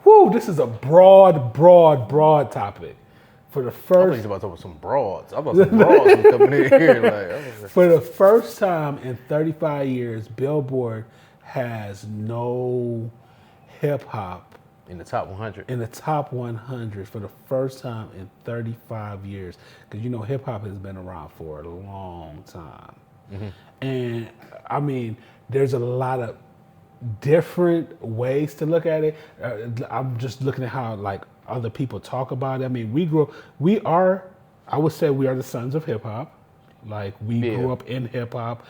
whoo, this is a broad topic. For the I first, was about to talk about some broads. I thought some broads was coming in here. Like, for the first time in 35 years, Billboard has no hip hop in the top 100. in the top 100 for the first time in 35 years. Because you know, hip hop has been around for a long time. And I mean, there's a lot of different ways to look at it. I'm just looking at how like other people talk about it. I mean, I would say we are the sons of hip hop. Like we grew up in hip hop.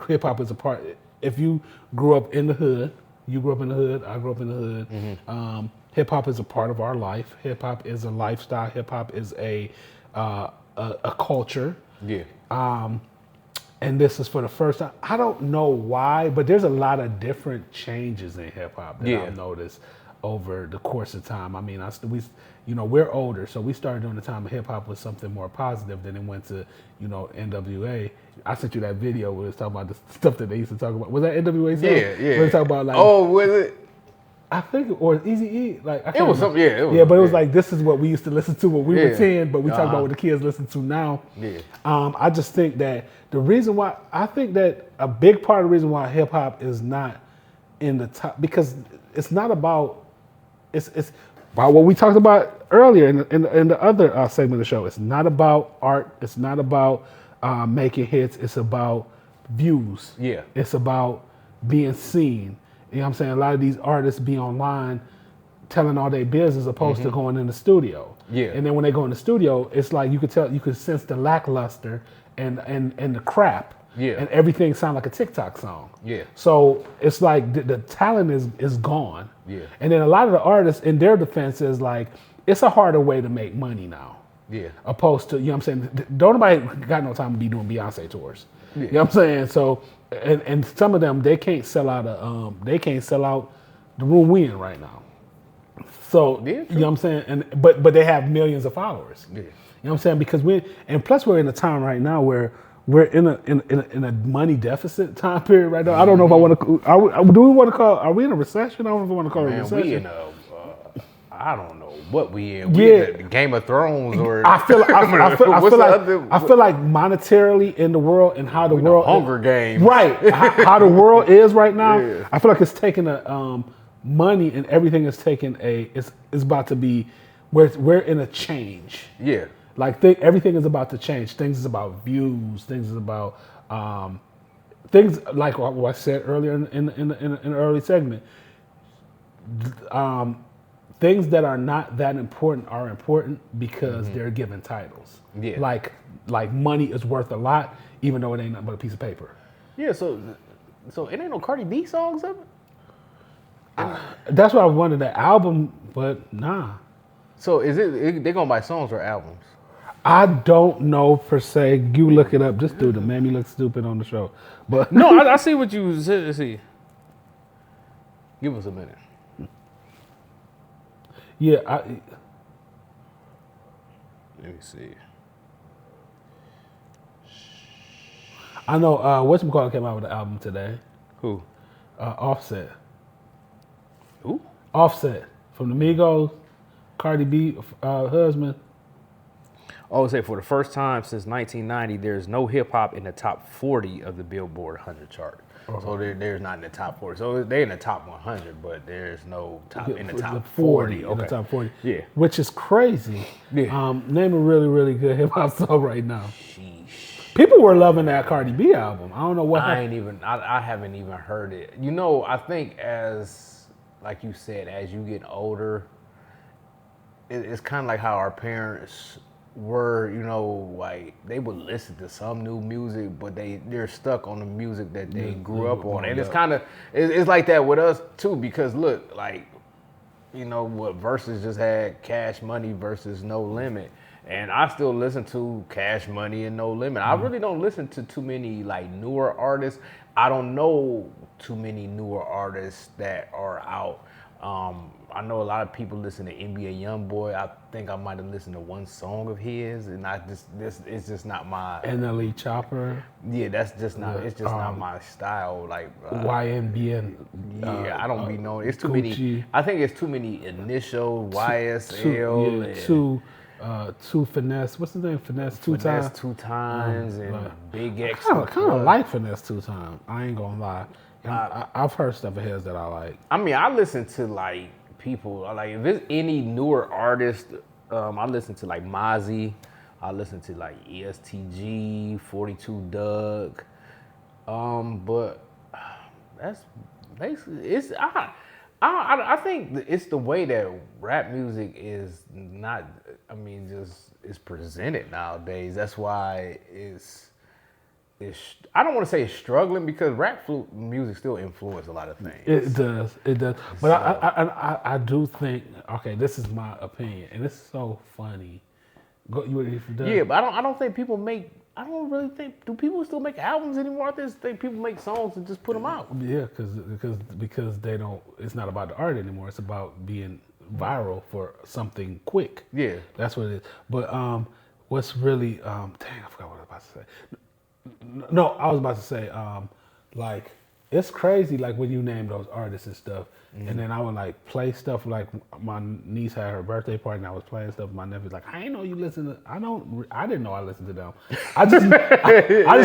Hip hop is a part. If you grew up in the hood, you grew up in the hood. I grew up in the hood. Hip hop is a part of our life. Hip hop is a lifestyle. Hip hop is a culture. Yeah. And this is for the first time. I don't know why, but there's a lot of different changes in hip hop that I've noticed over the course of time. I mean, we're older, so we started during the time of hip hop was something more positive. Then it went to, NWA. I sent you that video where it was talking about the stuff that they used to talk about. Was that NWA song? Yeah. Where they talk about like, oh, was it? I think, or Eazy-E, like I can't It was remember. something. Yeah, it was, yeah, but it was like this is what we used to listen to when we were 10, but we talk Uh-huh. about what the kids listen to now. Yeah. I just think that the reason why I think that a big part of the reason why hip hop is not in the top because it's not about it's about what we talked about earlier in the other segment of the show. It's not about art. It's not about making hits. It's about views. Yeah. It's about being seen. You know what I'm saying? A lot of these artists be online telling all their business as opposed to going in the studio. Yeah. And then when they go in the studio, it's like you could sense the lackluster and the crap. Yeah. And everything sound like a TikTok song. Yeah. So it's like the talent is gone. Yeah. And then a lot of the artists, in their defense, is like, it's a harder way to make money now. Yeah. Opposed to, you know what I'm saying? Don't nobody got no time to be doing Beyonce tours. Yeah. You know what I'm saying? So, and some of them, they can't sell out the room we in right now. So, Yeah, you know what I'm saying? And but they have millions of followers. Yeah. You know what I'm saying? Because plus we're in a time right now where we're in a money deficit time period right now. I don't know if I want to. Do we want to call? Are we in a recession? I don't know if I want to call it a recession. We in a. I don't know what we in. Yeah. In the Game of Thrones or. I feel like monetarily in the world and how the world Hunger Games. Right. how the world is right now. Yeah. I feel like it's taking a money and everything is taking it's about to be we're in a change. Yeah. Like everything is about to change. Things is about views. Things is about things like what I said earlier in the early segment. Things that are not that important are important because they're given titles. Yeah. Like money is worth a lot, even though it ain't nothing but a piece of paper. Yeah. So it ain't no Cardi B songs of it. That's why I wanted the album, but nah. So they gonna buy songs or albums? I don't know per se. You look it up. This dude made me look stupid on the show. But No, I see what you said. See. Give us a minute. yeah, Let me see. I know. Whatchamacallit came out with an album today. Who? Offset. Who? Offset from the Migos, Cardi B husband. I would say for the first time since 1990, there's no hip hop in the top 40 of the Billboard 100 chart. So there's not in the top 40. So they're in the top 100, but there's no top in the top 40. In the top 40. Yeah. Which is crazy. Yeah. Name a really, really good hip hop song right now. Sheesh. People were loving that Cardi B album. I don't know what happened. I haven't even heard it. You know, I think like you said, as you get older, it's kind of like how our parents were, like they would listen to some new music, but they're stuck on the music that they grew up on. And it's kind of, it's like that with us too, because look, like, what Versus just had Cash Money versus No Limit. And I still listen to Cash Money and No Limit. I really don't listen to too many like newer artists. I don't know too many newer artists that are out. I know a lot of people listen to NBA YoungBoy. I think I might have listened to one song of his, and it's just not my. NLE Chopper. Yeah, that's just not. It's just not my style. Like YNBN. Yeah, I don't be knowing. It's too Gucci. many. I think it's too many initials. YSL. Two Finesse. What's his name? Finesse two Finesse times. 2 times and Big X. I kind of like Finesse 2 times. I ain't gonna lie. I've heard stuff of his that I like. I mean, I listen to like people. Like if it's any newer artist, I listen to like Mozzie. I listen to like ESTG, 42 Doug. But that's basically it's. I think it's the way that rap music is not. I mean, just it's presented nowadays. That's why it's. I don't want to say it's struggling because rap music still influences a lot of things. It does. But so, I do think. Okay, this is my opinion, and it's so funny. Yeah, but I don't think people make. I don't really think. Do people still make albums anymore? I just think people make songs and just put them out. Yeah, because they don't. It's not about the art anymore. It's about being viral for something quick. Yeah, that's what it is. But what's really dang, I forgot what I was about to say. No, I was about to say, like, it's crazy, like, when you name those artists and stuff, and then I would, like, play stuff, like, my niece had her birthday party, and I was playing stuff, my nephew's like, I didn't know you listen to, I didn't know I listened to them. I just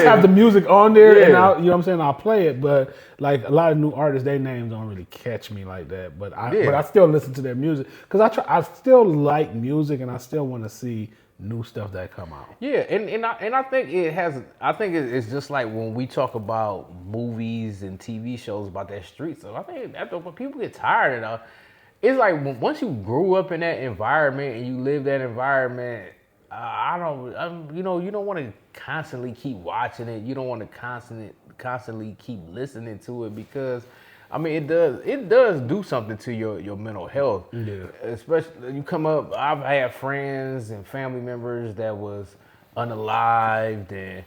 have the music on there, and you know what I'm saying, I'll play it, but, like, a lot of new artists, their names don't really catch me like that, but I still listen to their music, because I still like music, and I still want to see new stuff that come out. Yeah, and I think it has. I think it's just like when we talk about movies and TV shows about that street stuff. I think after when people get tired of it, it's like once you grew up in that environment and you live that environment, you don't want to constantly keep watching it. You don't want to constantly keep listening to it because. I mean, it does do something to your mental health. Yeah. Especially you come up. I've had friends and family members that was unalived, and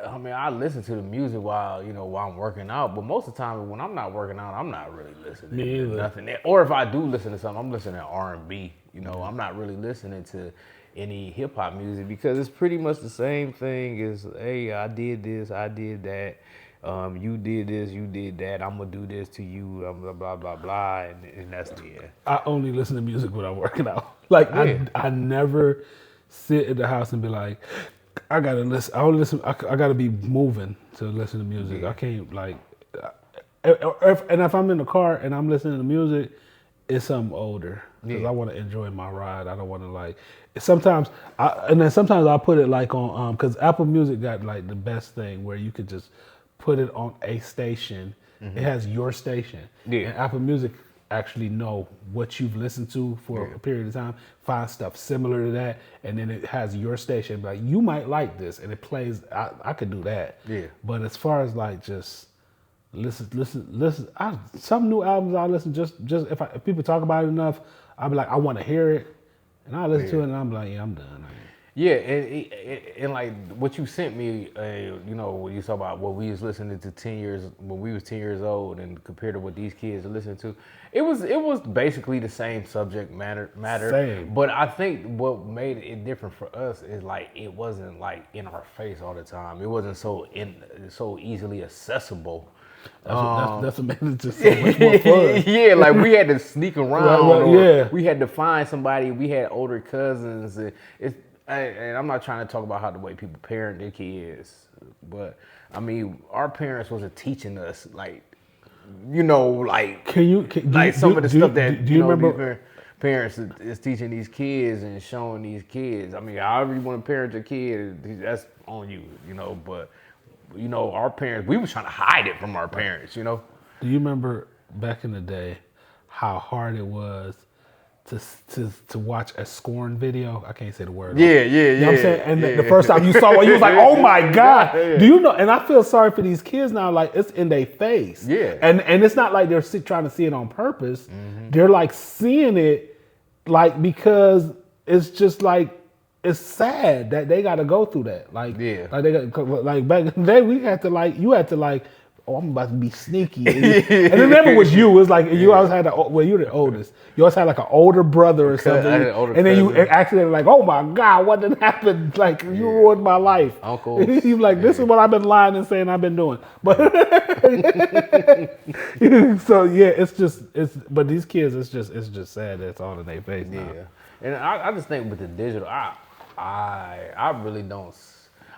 I mean, I listen to the music while I'm working out. But most of the time, when I'm not working out, I'm not really listening to nothing. Or if I do listen to something, I'm listening to R&B. I'm not really listening to any hip hop music because it's pretty much the same thing as, hey, I did this, I did that. You did this, you did that. I'm gonna do this to you. Blah blah blah blah, and that's the end. I only listen to music when I'm working out. Like I never sit at the house and be like, I gotta listen. I only listen. I gotta be moving to listen to music. I can't like. If I'm in the car and I'm listening to music, it's something older because I want to enjoy my ride. I don't want to like. Sometimes I put it like on because Apple Music got like the best thing where you could just put it on a station. Mm-hmm. It has your station. Yeah. And Apple Music actually know what you've listened to for a period of time, find stuff similar to that, and then it has your station. Like, you might like this, and it plays. I could do that. Yeah. But as far as like just listen. Some new albums I listen just if people talk about it enough, I'll be like, I want to hear it, and I listen to it, and I'm like, yeah, I'm done. Yeah, and like what you sent me, when you talk about what we was listening to 10 years when we was 10 years old, and compared to what these kids are listening to, it was basically the same subject matter. Same. But I think what made it different for us is like it wasn't like in our face all the time. It wasn't so easily accessible. That's what made it just so much more fun. Yeah, like we had to sneak around. Right, we had to find somebody. We had older cousins. And I'm not trying to talk about how the way people parent their kids, but I mean, our parents wasn't teaching us like, some of the stuff that do you remember? Parents is teaching these kids and showing these kids. I mean, however you want to parent your kid, that's on you, But our parents, we was trying to hide it from our parents, Do you remember back in the day how hard it was to watch a Scorn video? I can't say the word. Yeah. You know what I'm saying? And the first time you saw it, you was like, oh my God. Yeah. Do you know? And I feel sorry for these kids now, like it's in their face. Yeah. And it's not like they're trying to see it on purpose. Mm-hmm. They're like seeing it like because it's just like, it's sad that they got to go through that. Like, like they got, like back in the day, you had to like oh, I'm about to be sneaky. And it never was you. It was like you always had you're the oldest. You always had like an older brother or something. And then you accidentally like, oh my God, what did happen? Like you ruined my life. Uncle. You're like, this is what I've been lying and saying I've been doing. But so yeah, but these kids, it's just sad that it's all in their face now. Yeah. And I just think with the digital, I really don't.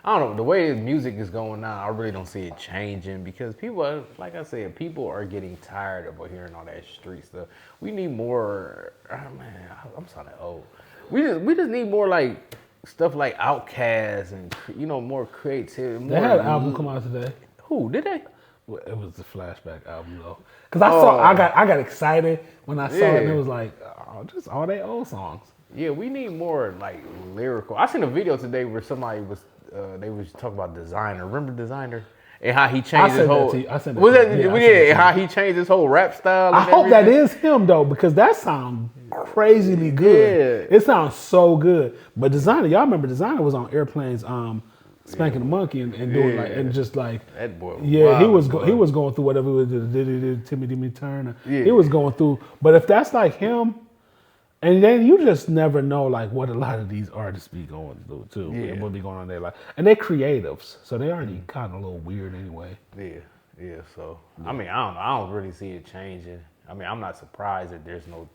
I don't know, the way music is going now, I really don't see it changing because people are, like I said, people are getting tired of hearing all that street stuff. We need more, man, I'm sounding old. We just need more like stuff like Outkast and, more creativity. They had an album come out today. Who, did they? Well, it was the Flashback album though. Cause I got excited when I saw it and it was like, oh, just all their old songs. Yeah, we need more like lyrical. I seen a video today where somebody was, they was talking about Designer. Remember Designer? And how he changed his whole. How he changed his whole rap style. I hope that is him though, because that sounds crazily good. Yeah. It sounds so good. But Designer, y'all remember Designer was on Airplane's Spanking the Monkey and doing and just like that boy. Yeah, he was going through whatever it was. Timmy Turner. Yeah. He was going through. But if that's like him. And then you just never know like what a lot of these artists be going through too. Yeah. What be going on in their life. And they're creatives, so they already kind of a little weird anyway. Yeah. So I mean, I don't really see it changing. I mean, I'm not surprised that there's no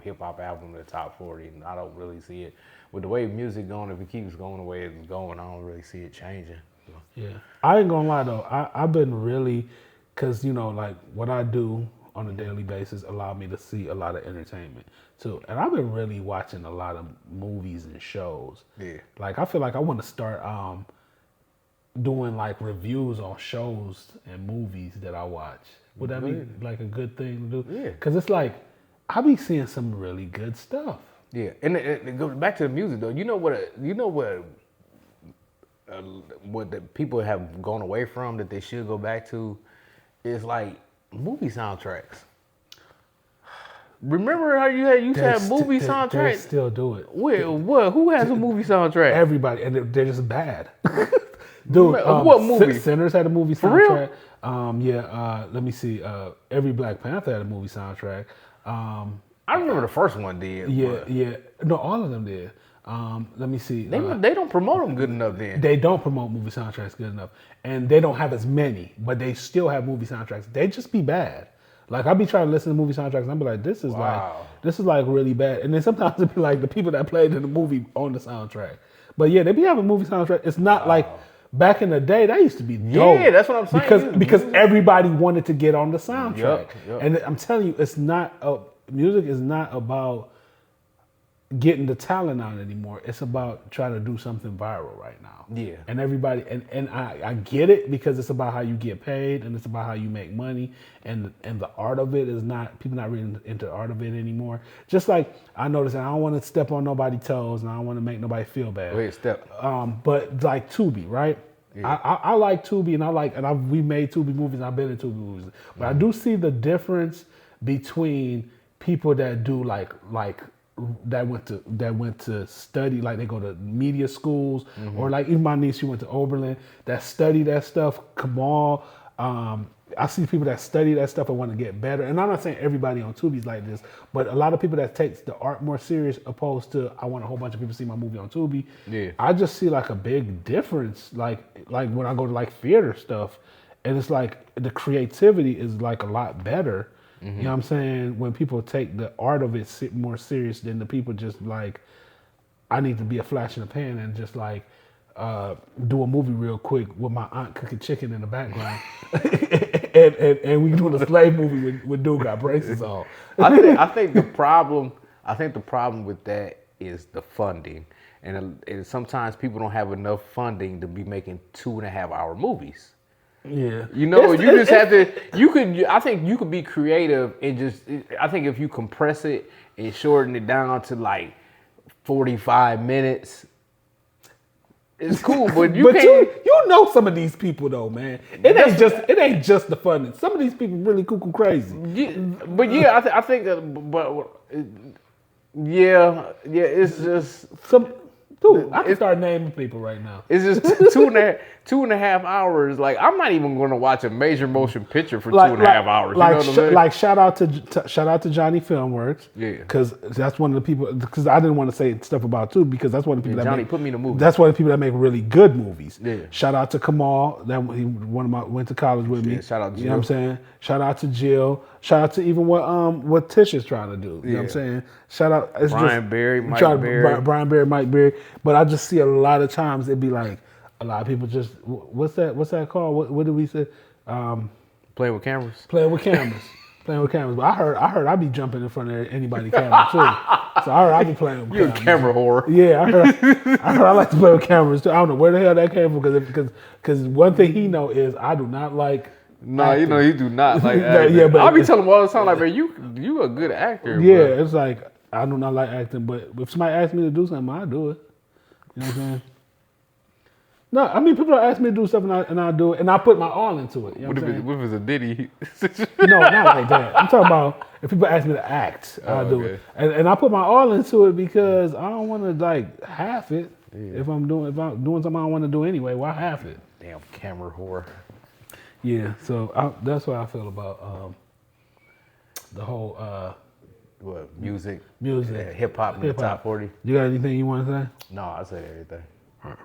hip hop album in the top 40. And I don't really see it with the way music going. If it keeps going the way it's going, I don't really see it changing. So. Yeah, I ain't gonna lie though. I've been really, cause like what I do on a daily basis allow me to see a lot of entertainment too. And I've been really watching a lot of movies and shows. Yeah. Like I feel like I want to start doing like reviews on shows and movies that I watch. Would that be like a good thing to do? Yeah. Cause it's like, I be seeing some really good stuff. Yeah. And it goes back to the music though. You know what the people have gone away from that they should go back to is like movie soundtracks. Remember how you used to have movie soundtracks? They still do it. What? Who has a movie soundtrack? Everybody, and they're just bad. Dude, what movie? Sinners had a movie soundtrack. For real? Let me see. Every Black Panther had a movie soundtrack. I remember the first one did. Yeah. No, all of them did. Let me see. They don't promote them good enough then. They don't promote movie soundtracks good enough. And they don't have as many, but they still have movie soundtracks. They just be bad. Like, I be trying to listen to movie soundtracks and I be like, this is like really bad. And then sometimes it be like the people that played in the movie on the soundtrack. But yeah, they be having movie soundtrack. It's not like back in the day, that used to be dope. Yeah, that's what I'm saying. Because everybody wanted to get on the soundtrack. Yep. And I'm telling you, music is not about getting the talent out anymore. It's about trying to do something viral right now. Yeah. And everybody, and I get it because it's about how you get paid and it's about how you make money and the art of it is not, people not really into the art of it anymore. Just like I noticed that I don't want to step on nobody's toes and I don't want to make nobody feel bad. Wait, step. But like Tubi, right? Yeah. I like Tubi and we made Tubi movies and I've been in Tubi movies. But I do see the difference between people that do that went to study, like they go to media schools, or like even my niece, she went to Oberlin, that study that stuff. Kamal, I see people that study that stuff and want to get better. And I'm not saying everybody on Tubi's like this, but a lot of people that takes the art more serious, opposed to I want a whole bunch of people to see my movie on Tubi. Yeah, I just see like a big difference, like when I go to like theater stuff, and it's like the creativity is like a lot better. You know what I'm saying? When people take the art of it more serious than the people just like, I need to be a flash in the pan and just like do a movie real quick with my aunt cooking chicken in the background. and we doing a slave movie with dude got braces on. I think the problem with that is the funding. And sometimes people don't have enough funding to be making 2.5 hour movies. Yeah, I think you could be creative and I think if you compress it and shorten it down to like 45 minutes, it's cool. But you know some of these people though, man. It ain't just the funding. Some of these people really cuckoo crazy. I think it's just Dude, I can start naming people right now. It's just 2.5 hours. Like, I'm not even going to watch a major motion picture for 2.5 hours. Like, you know what I'm saying? Like shout out to Johnny Filmworks. Yeah. Because that's one of the people. Because I didn't want to say stuff about too. Because that's one of the people Johnny put me in a movie. That's one of the people that make really good movies. Yeah. Shout out to Kamal. Went to college with me. Yeah, shout out to Jill. You know what I'm saying? Shout out to Jill. Shout out to even what Tish is trying to do. You know what I'm saying? Shout out. It's Brian Berry, Mike Berry. Brian Berry, Mike Berry. But I just see a lot of times it'd be like a lot of people just what's that called? What did we say? Playing with cameras. Playing with cameras. Playing with cameras. But I heard I be jumping in front of anybody's camera too. So I heard I be playing with cameras. You're a camera whore. Yeah, I heard I like to play with cameras too. I don't know where the hell that came from because one thing he know is I do not like. No, acting. you know you do not like acting. Yeah, but I'll be telling him all the time, like, man, you a good actor. Yeah, bro. it's like I do not like acting, but if somebody asks me to do something, I do it. You know what I'm saying? No, I mean people ask me to do stuff and I do it, and I put my all into it. You know What if it's a ditty? No, not like that. I'm talking about if people ask me to act, I'll do it, and I put my all into it because I don't want to like half it. Yeah. If I'm doing something I don't want to do anyway, why half it? Damn camera whore. Yeah, so that's what I feel about the whole what music, yeah, hip hop in the top 40. You got anything you want to say? No, I said everything.